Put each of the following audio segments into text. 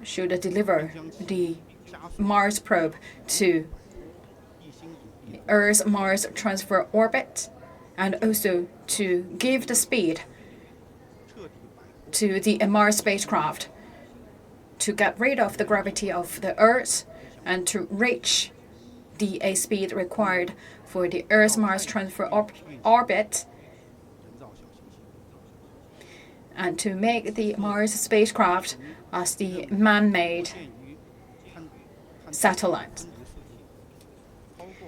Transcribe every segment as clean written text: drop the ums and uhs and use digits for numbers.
should deliver the Mars probe to Earth's Mars transfer orbit, and also to give the speed to the Mars spacecraft to get rid of the gravity of the Earth and to reach the speed required for the Earth Mars transfer orbit, and to make the Mars spacecraft as the man-made satellite.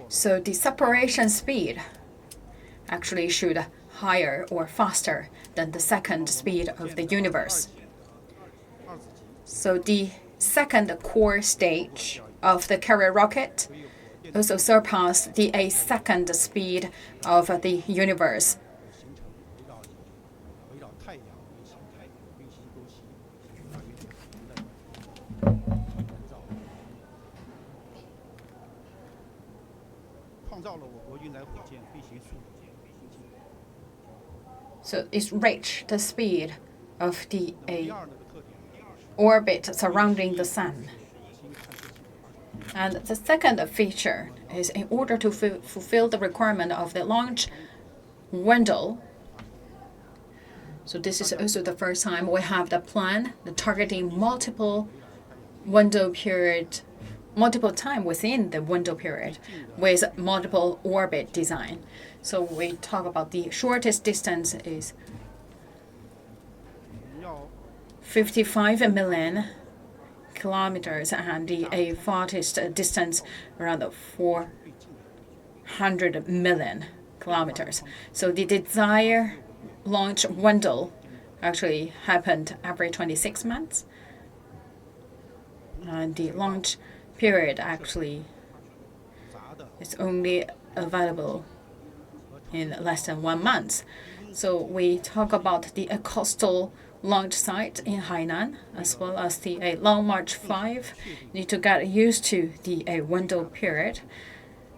So the separation speed actually should higher or faster than the second speed of the universe. So the second core stage of the carrier rocket also surpassed the second speed of the universe. So it reached the speed of the orbit surrounding the Sun. And the second feature is in order to fulfill the requirement of the launch window. So this is also the first time we have the plan, the targeting multiple time within the window period with multiple orbit design. So we talk about the shortest distance is 55 million kilometers and the farthest distance around 400 million kilometers. So the desired launch window actually happened every 26 months. And the launch period actually is only available in less than 1 month. So we talk about the coastal launch site in Hainan, as well as the Long March 5. Need to get used to the window period.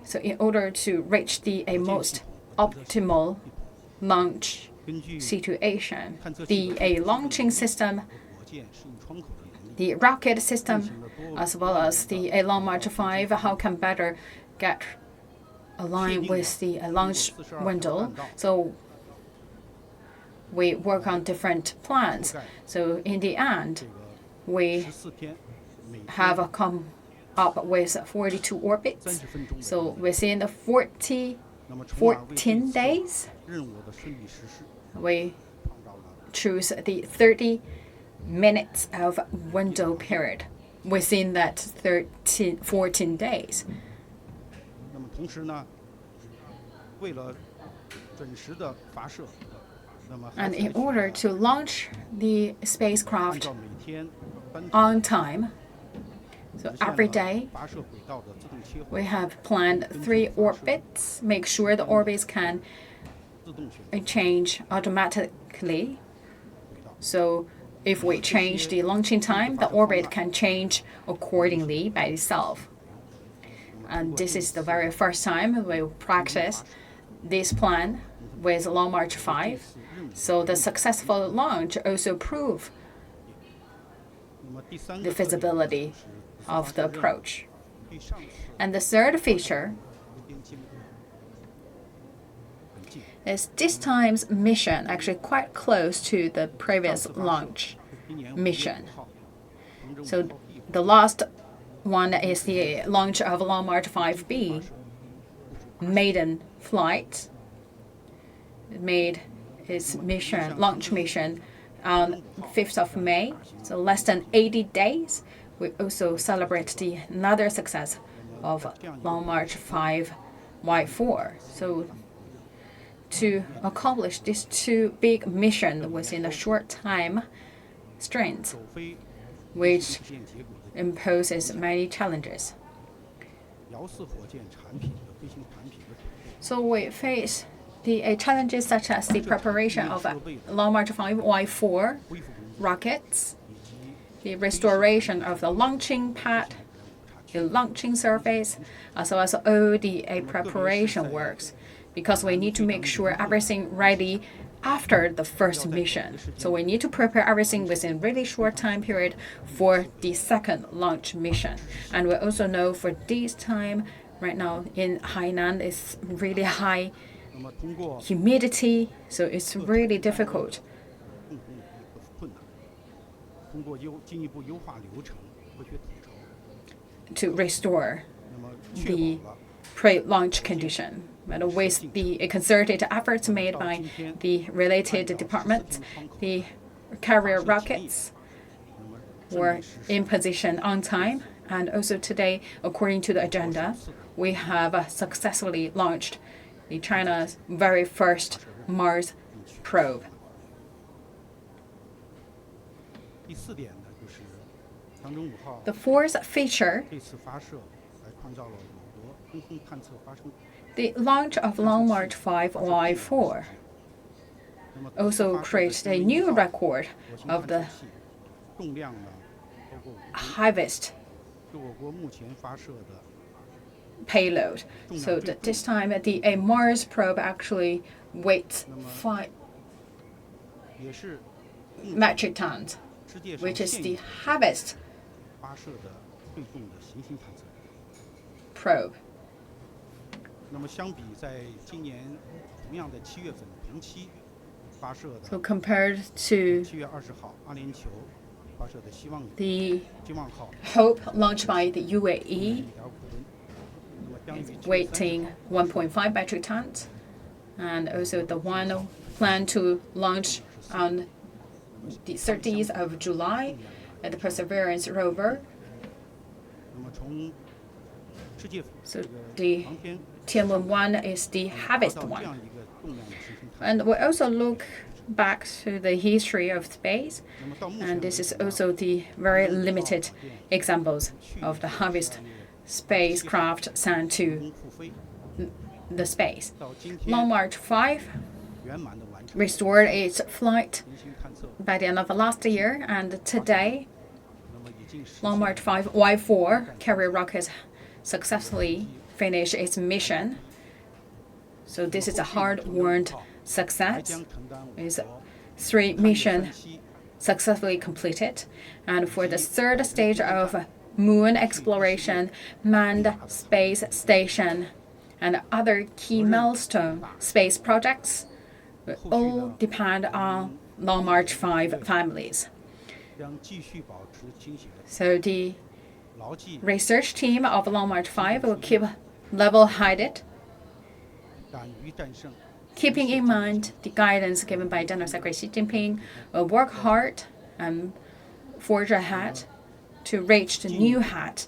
So in order to reach the most optimal launch situation, the launching system, the rocket system, as well as the Long March 5, how can better get aligned with the launch window. So we work on different plans. So in the end, we have come up with 42 orbits. So within the 14 days, we choose the 30 minutes of window period within that 14 days. And in order to launch the spacecraft on time, so every day we have planned 3 orbits, make sure the orbits can change automatically. So if we change the launching time, the orbit can change accordingly by itself. And this is the very first time we practice this plan with Long March 5. So the successful launch also proves the feasibility of the approach. And the third feature is this time's mission actually quite close to the previous launch mission. So the last one is the launch of Long March 5B maiden flight. It made its launch mission on 5th of May, so less than 80 days. We also celebrate another success of Long March 5Y4. So to accomplish these 2 big missions within a short time strength, which imposes many challenges. So we face the challenges such as the preparation of Long March 5Y4 rockets, the restoration of the launching pad, the launching surface, as well as all the preparation works, because we need to make sure everything ready after the first mission. So we need to prepare everything within a really short time period for the second launch mission. And we also know for this time, right now in Hainan, it's really high humidity, so it's really difficult to restore the pre-launch condition. But with the concerted efforts made by the related departments, the carrier rockets were in position on time. And also today, according to the agenda, we have successfully launched China's very first Mars probe. The fourth feature, the launch of Long March 5 Y4 also created a new record of the heaviest payload. So this time the Mars probe actually weighs 5 metric tons, which is the heaviest probe. So compared to the Hope launched by the UAE, weighing 1.5 metric tons, and also the one planned to launch on the 30th of July at the Perseverance rover. So the Tianwen-1 is the heaviest one. And we also look back to the history of space, and this is also the very limited examples of the heaviest spacecraft sent to the space. Long March 5 restored its flight by the end of last year, and today Long March 5 Y4 carrier rocket successfully finished its mission. So this is a hard-won success. It's 3 missions successfully completed. And for the third stage of moon exploration, manned space station, and other key milestone space projects will all depend on Long March 5 families. So the research team of Long March 5 will keep level-headed, keeping in mind the guidance given by General Secretary Xi Jinping, will work hard and forge ahead to reach the new height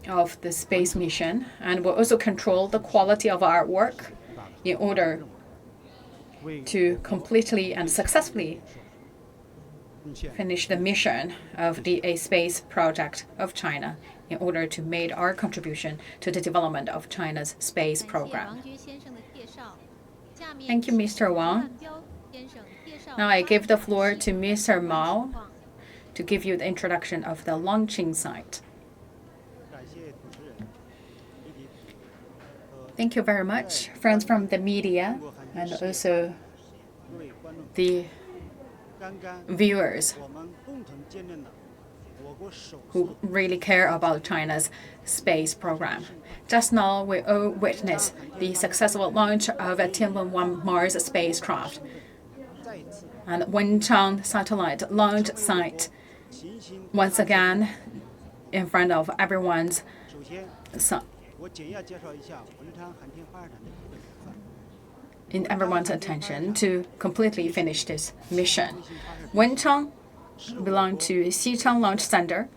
of the space mission, and will also control the quality of our work in order to completely and successfully finish the mission of the space project of China in order to make our contribution to the development of China's space program. Thank you, Mr. Wang. Now I give the floor to Mr. Mao to give you the introduction of the launching site. Thank you very much, friends from the media and also the viewers who really care about China's space program. Just now, we all witnessed the successful launch of a Tianwen-1 Mars spacecraft. And Wenchang satellite launch site, once again, in front of everyone's attention to completely finish this mission. Wenchang belongs to Xichang Launch Center.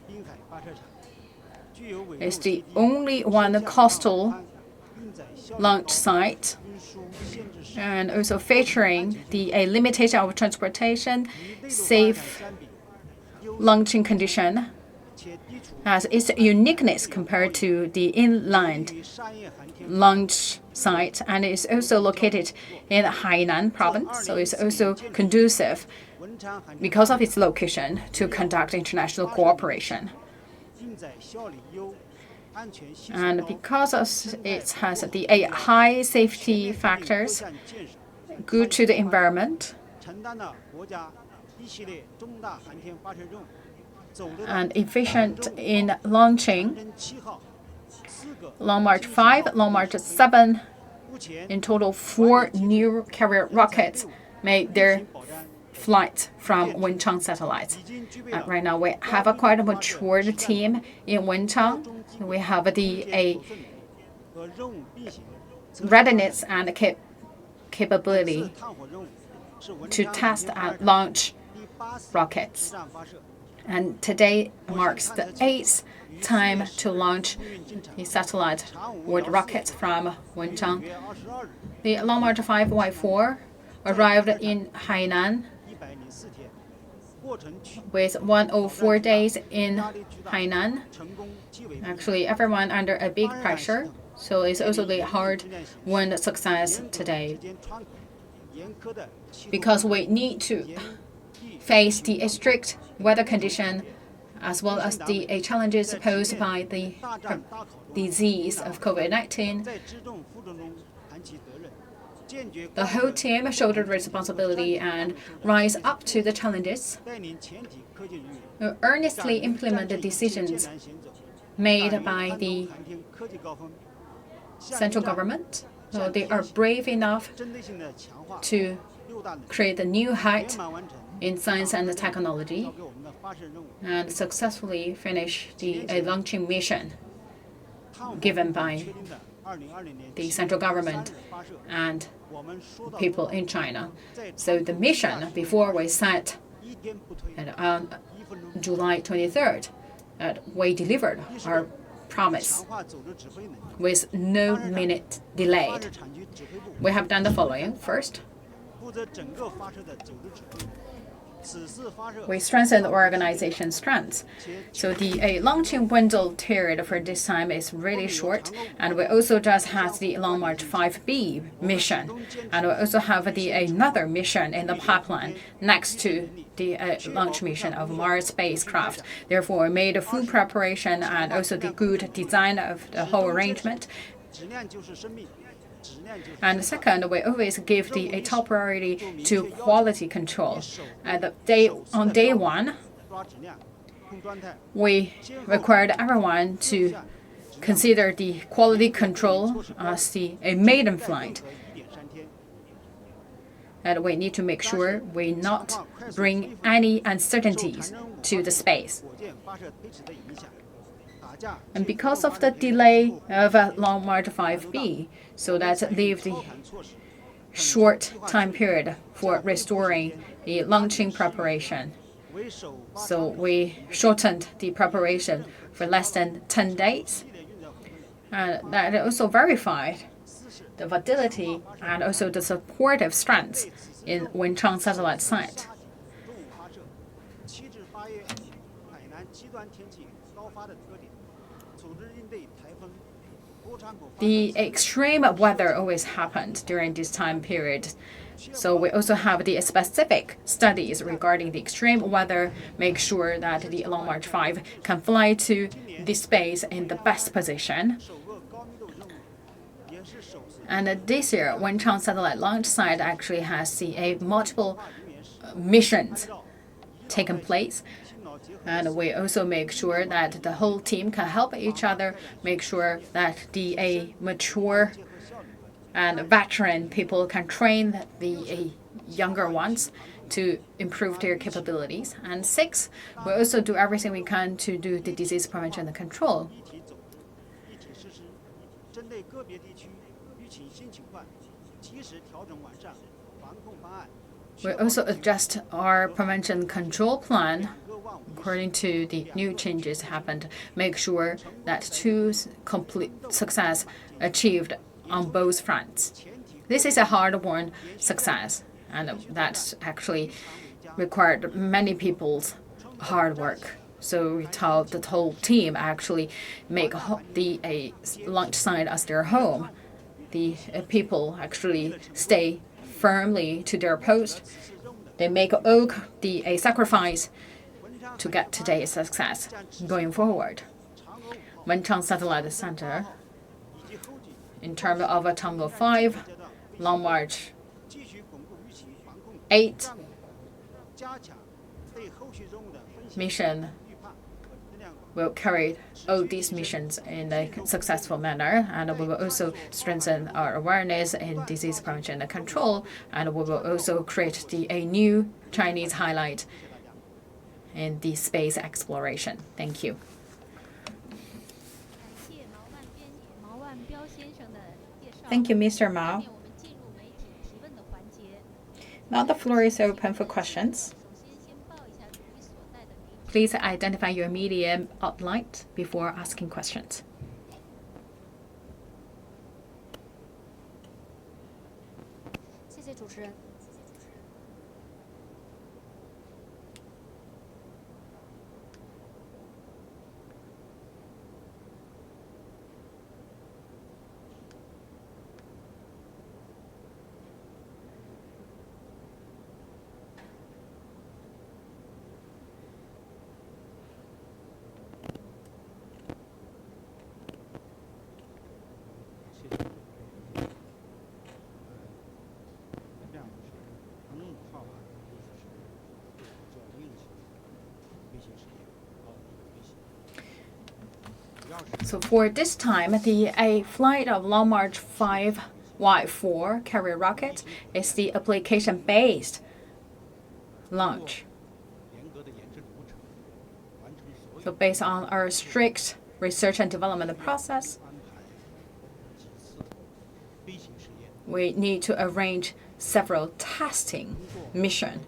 It's the only one coastal launch site, and also featuring a limitation of transportation, safe launching condition, has its uniqueness compared to the inland launch site, and is also located in Hainan province, so it's also conducive because of its location to conduct international cooperation. And because it has the high safety factors, good to the environment, and efficient in launching, Long March 5, Long March 7, in total 4 new carrier rockets made their flight from Wenchang satellites. Right now, we have a quite matured team in Wenchang. We have the readiness and capability to test and launch rockets. And today marks the 8th time to launch the satellite or the rockets from Wenchang. The Long March 5Y4 arrived in Hainan with 104 days in Hainan. Actually, everyone under a big pressure, so it's also the hard-won success today. Because we need to face the strict weather condition as well as the challenges posed by the disease of COVID-19. The whole team shouldered responsibility and rise up to the challenges, earnestly implement the decisions made by the central government. So they are brave enough to create a new height in science and technology and successfully finish the launching mission given by the central government and people in China. So the mission before we set on July 23rd, we delivered our promise with no minute delayed. We have done the following. First, we strengthen the organization strength. So the launching window period for this time is really short, and we also just had the Long March 5B mission, and we also have the another mission in the pipeline next to the launch mission of Mars spacecraft. Therefore, we made a full preparation and also the good design of the whole arrangement. And second, we always give the top priority to quality control. On day one, we required everyone to consider the quality control as a maiden flight. And we need to make sure we not bring any uncertainties to the space. And because of the delay of Long March 5B, so that leaves the short time period for restoring the launching preparation. So we shortened the preparation for less than 10 days. And that also verified the validity and also the supportive strengths in Wenchang satellite site. The extreme weather always happened during this time period. So we also have the specific studies regarding the extreme weather, make sure that the Long March 5 can fly to the space in the best position. And this year, Wenchang satellite launch site actually has multiple missions taken place. And we also make sure that the whole team can help each other, make sure that the mature and veteran people can train the younger ones to improve their capabilities. And 6, we also do everything we can to do the disease prevention and control. We also adjust our prevention control plan according to the new changes happened, make sure that 2 complete success achieved on both fronts. This is a hard-won success, and that actually required many people's hard work. So we told the whole team actually make the launch site as their home. The people actually stay firmly to their post. They make all the sacrifice to get today's success going forward. Wenchang Satellite Center. In terms of a Tango 5, Long March 8 mission will carry all these missions in a successful manner, and we will also strengthen our awareness in disease prevention and control, and we will also create a new Chinese highlight in the space exploration. Thank you. Thank you, Mr. Mao. Now the floor is open for questions. Please identify your media outlet before asking questions. So for this time, a flight of Long March 5Y4 carrier rocket is the application-based launch. So based on our strict research and development process, we need to arrange several testing missions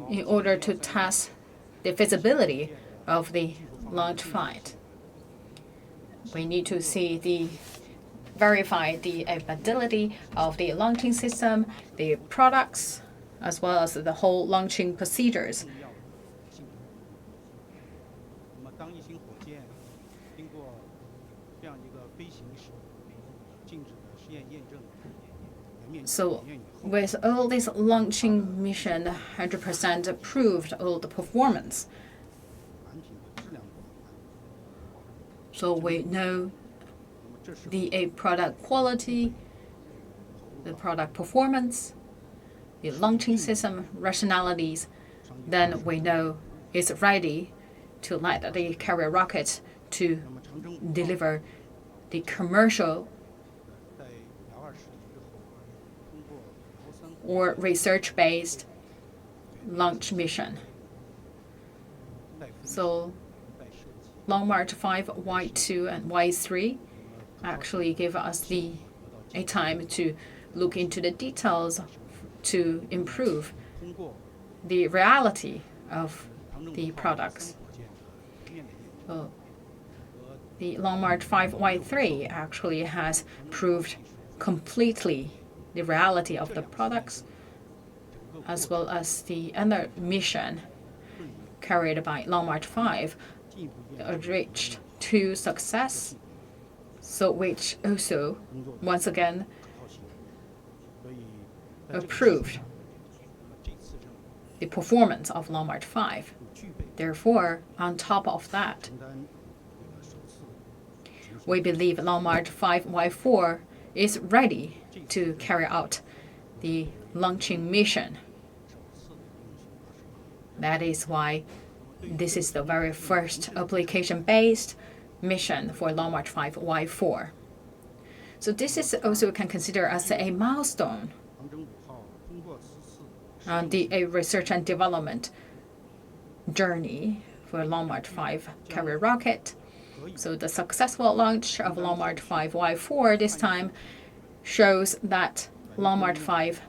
in order to test the feasibility of the launch flight. We need to verify the ability of the launching system, the products, as well as the whole launching procedures. So with all this launching mission 100% approved all the performance, so we know the product quality, the product performance, the launching system rationalities, then we know it's ready to let the carrier rocket to deliver the commercial or research-based launch mission. So Long March 5, Y2, and Y3 actually give us a time to look into the details to improve the reality of the products. So the Long March 5, Y3 actually has proved completely the reality of the products, as well as the other mission carried by Long March 5 reached to success, so which also once again approved the performance of Long March 5. Therefore, on top of that, we believe Long March 5Y4 is ready to carry out the launching mission. That is why this is the very first application-based mission for Long March 5Y4. So this is also can consider as a milestone on the research and development journey for Long March 5 carrier rocket. So the successful launch of Long March 5Y4 this time shows that Long March 5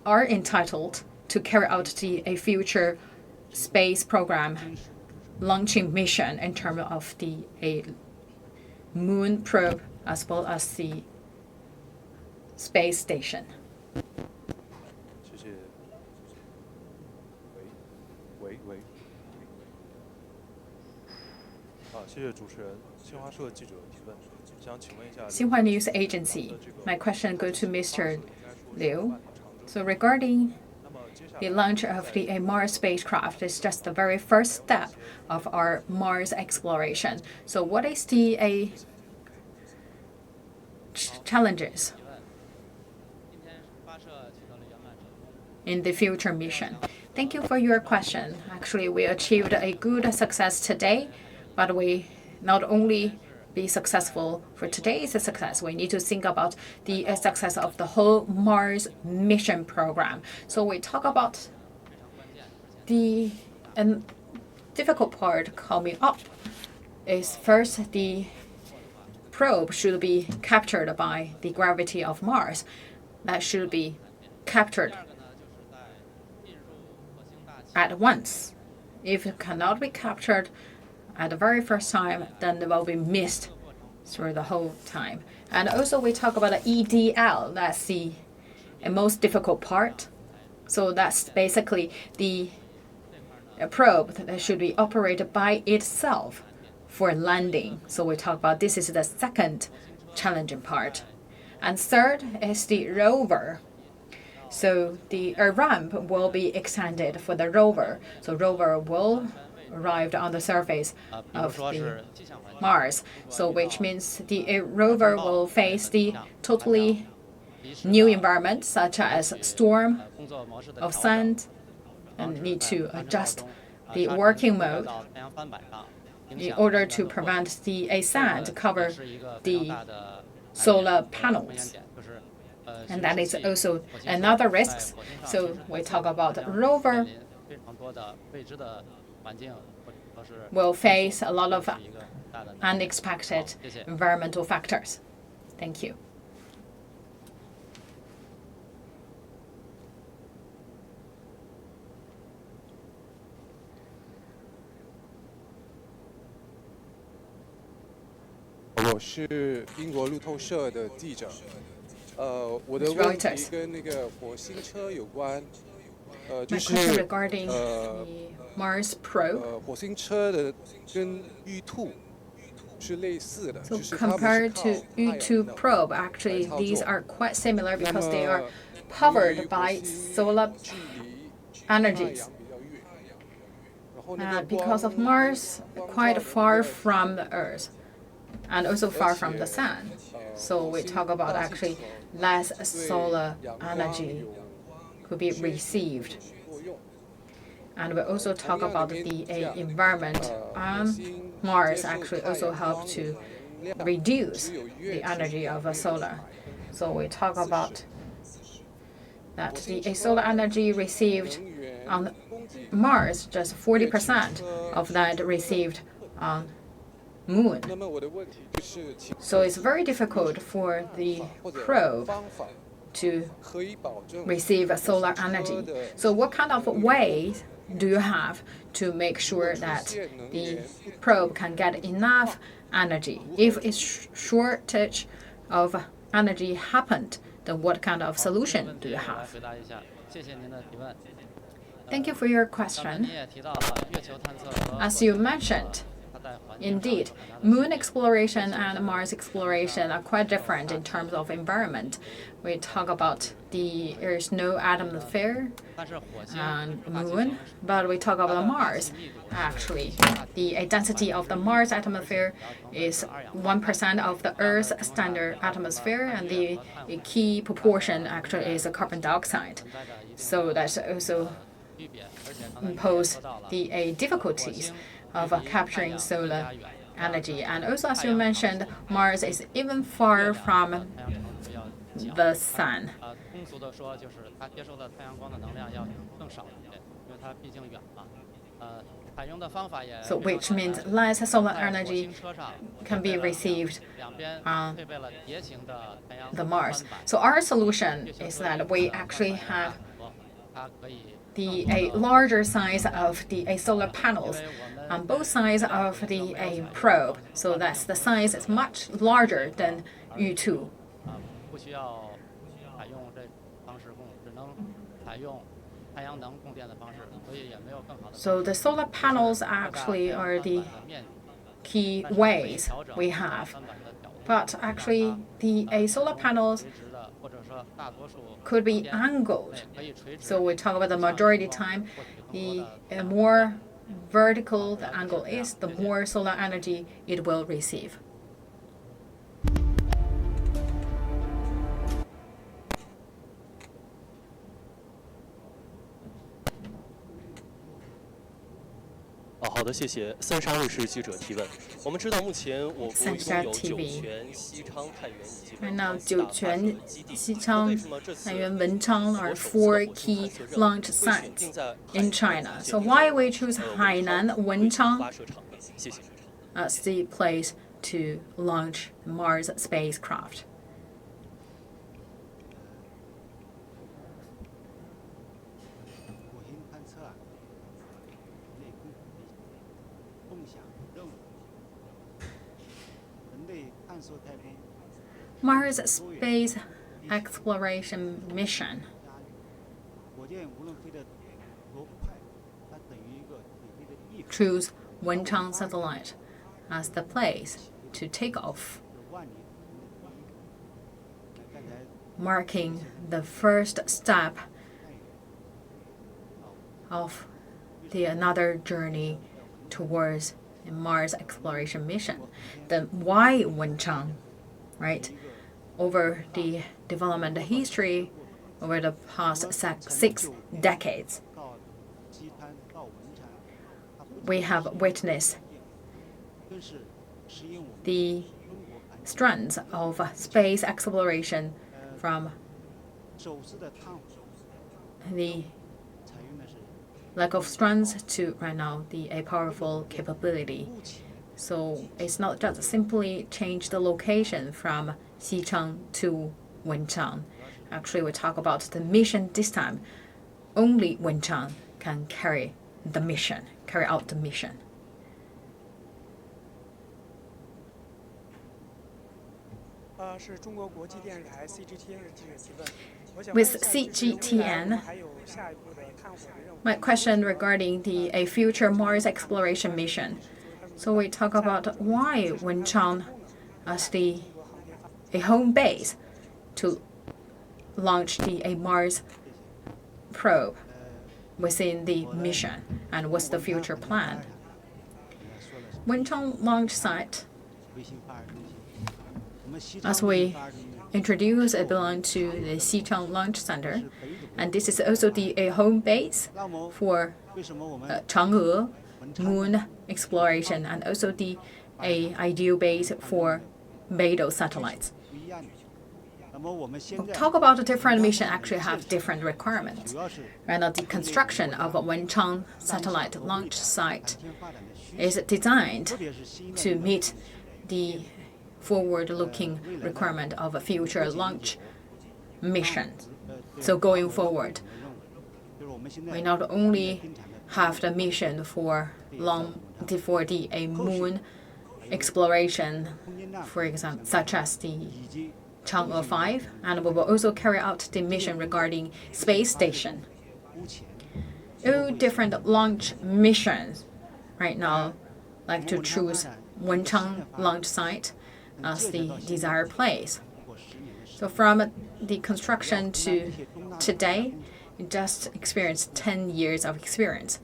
are entitled to carry out a future space program launching mission in terms of a moon probe as well as the space station. Xinhua News Agency. My question goes to Mr. Liu. So regarding the launch of the Mars spacecraft is just the very first step of our Mars exploration. So what is the challenges in the future mission? Thank you for your question. Actually, we achieved a good success today, but we not only be successful for today's success, we need to think about the success of the whole Mars mission program. So we talk about the difficult part coming up is first the probe should be captured by the gravity of Mars. That should be captured at once. If it cannot be captured at the very first time, then it will be missed through the whole time. And also we talk about the EDL, that's the most difficult part. So that's basically the probe that should be operated by itself for landing. So we talk about this is the second challenging part. And third is the rover. So the ramp will be extended for the rover. So rover will arrive on the surface of the Mars. So which means the rover will face the totally new environment such as storm of sand and need to adjust the working mode in order to prevent the sand to cover the solar panels. And that is also another risk. So we talk about rover will face a lot of unexpected environmental factors. Thank you. My question regarding the Mars probe. So compared to U2 probe, actually these are quite similar because they are powered by solar energies. Because of Mars, quite far from the Earth and also far from the sun. So we talk about actually less solar energy could be received. And we also talk about the environment on Mars actually also help to reduce the energy of a solar. So we talk about that the solar energy received on Mars, just 40% of that received on Moon. So it's very difficult for the probe to receive solar energy. So what kind of ways do you have to make sure that the probe can get enough energy? If a shortage of energy happened, then what kind of solution do you have? Thank you for your question. As you mentioned, indeed, Moon exploration and Mars exploration are quite different in terms of environment. We talk about there is no atmosphere on Moon, but we talk about Mars. Actually, the density of the Mars atmosphere is 1% of the Earth's standard atmosphere, and the key proportion actually is carbon dioxide. So that's also impose the difficulties of capturing solar energy. And also, as you mentioned, Mars is even far from the sun. So which means less solar energy can be received on the Mars. So our solution is that we actually have a larger size of the solar panels on both sides of the probe. So that's the size is much larger than U2. So the solar panels actually are the key ways we have. But actually, the solar panels could be angled. So we talk about the majority time, the more vertical the angle is, the more solar energy it will receive.好的，谢谢。三沙卫视记者提问。我们知道，目前我国拥有酒泉、西昌、太原以及文昌四大发射基地。为什么这次Tianwen-1中国首次火星探测任务 launch sites in China? So why we choose Hainan Wenchang as the place to launch Mars spacecraft? Mars space exploration mission. Choose Wenchang satellite as the place to take off, marking the first step of another journey towards a Mars exploration mission. Then why Wenchang, right? Over the development history over the past 6 decades, we have witnessed the strengths of space exploration from the lack of strength to right now a powerful capability. So it's not just simply change the location from Xichang to Wenchang. Actually, we talk about the mission this time. Only Wenchang can carry out the mission. With CGTN, my question regarding a future Mars exploration mission. So we talk about why Wenchang as a home base to launch a Mars probe within the mission, and what's the future plan. Wenchang launch site, as we introduced, it belongs to the Xichang Launch Center, and this is also a home base for Chang'e moon exploration, and also a ideal base for Beidou satellites. We'll talk about the different missions actually have different requirements. Right now, the construction of a Wenchang satellite launch site is designed to meet the forward-looking requirement of a future launch mission. So going forward, we not only have the mission for a moon exploration, for example, such as the Chang'e 5, and we will also carry out the mission regarding space station. All different launch missions right now like to choose Wenchang launch site as the desired place. So from the construction to today, we just experienced 10 years of experience.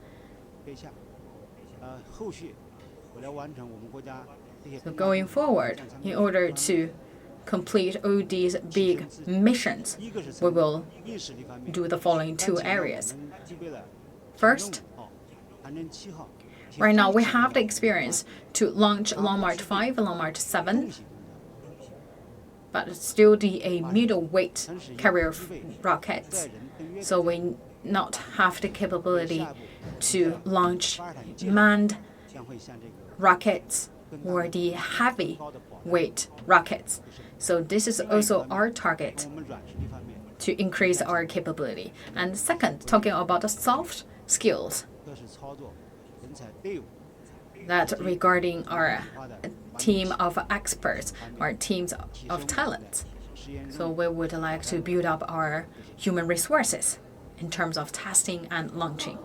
So going forward, in order to complete all these big missions, we will do the following 2 areas. First, right now we have the experience to launch Long March 5 and Long March 7, but still a middleweight carrier rockets. So we not have the capability to launch manned rockets or the heavyweight rockets. So this is also our target to increase our capability. And second, talking about the soft skills, that regarding our team of experts, our teams of talents. So we would like to build up our human resources in terms of testing and launching.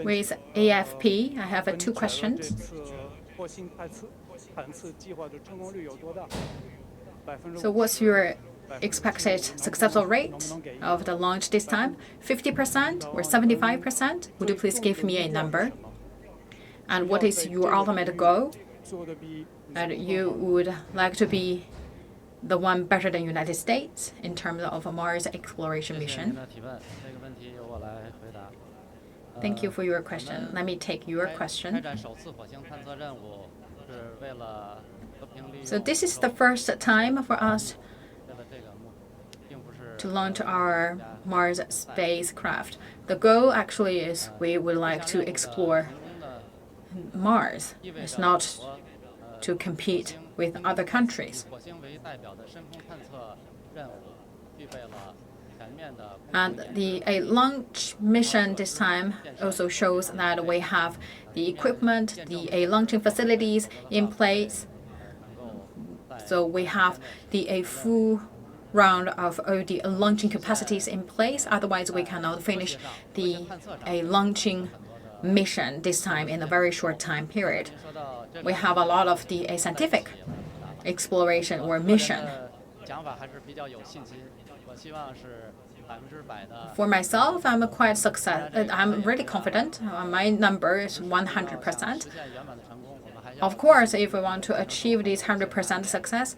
With AFP, I have 2 questions. So what's your expected successful rate of the launch this time? 50% or 75%? Would you please give me a number? And what is your ultimate goal? And you would like to be the one better than United States in terms of a Mars exploration mission? Thank you for your question. Let me take your question. So this is the first time for us to launch our Mars spacecraft. The goal actually is we would like to explore Mars. It's not to compete with other countries. And a launch mission this time also shows that we have the equipment, the launching facilities in place. So we have a full round of all the launching capacities in place. Otherwise, we cannot finish a launching mission this time in a very short time period. We have a lot of the scientific exploration or mission. For myself, I'm really confident. My number is 100%. Of course, if we want to achieve this 100% success,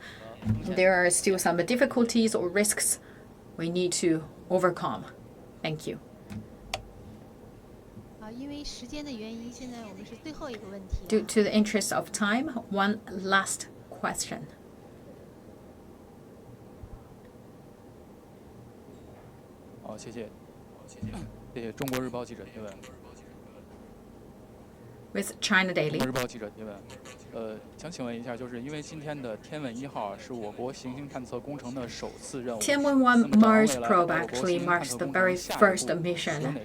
there are still some difficulties or risks we need to overcome. Thank you. Due to the interest of time, one last question. With China Daily. Tianwen-1 Mars probe actually marks the very first mission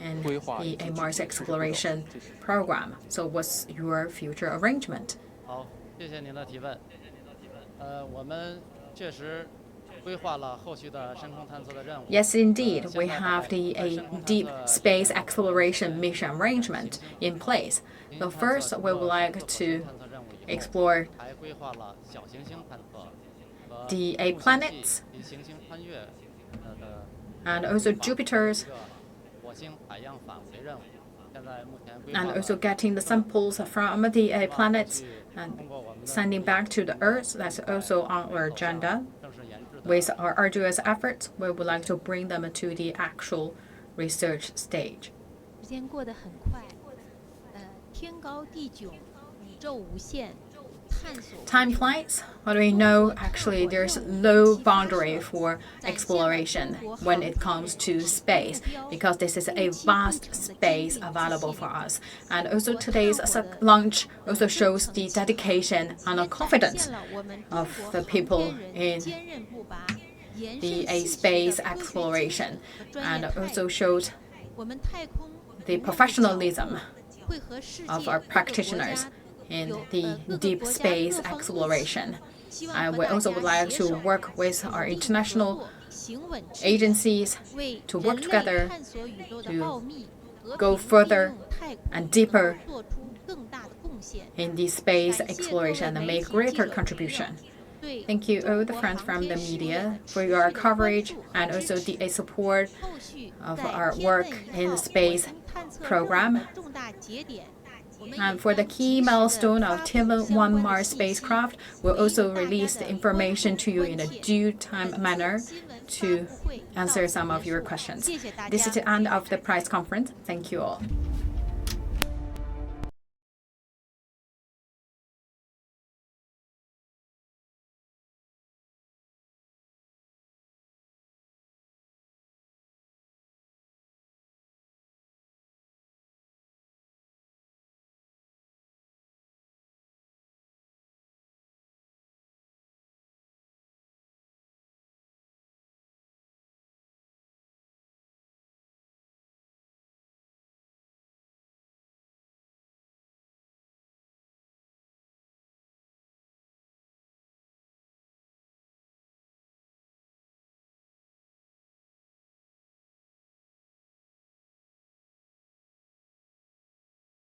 in the Mars exploration program. So what's your future arrangement? Yes, indeed. We have a deep space exploration mission arrangement in place. So first, we would like to explore the planets and also Jupiter's, and also getting the samples from the planets and sending back to the Earth. That's also on our agenda. With our arduous efforts, we would like to bring them to the actual research stage. Time flies, but we know actually there's no boundary for exploration when it comes to space, because this is a vast space available for us. And also today's launch also shows the dedication and the confidence of the people in the space exploration, and also shows the professionalism of our practitioners in the deep space exploration. And we also would like to work with our international agencies to work together to go further and deeper in the space exploration and make greater contribution. Thank you all the friends from the media for your coverage and also the support of our work in the space program. And for the key milestone of Tianwen-1 Mars spacecraft, we'll also release the information to you in a due time manner to answer some of your questions. This is the end of the press conference. Thank you all.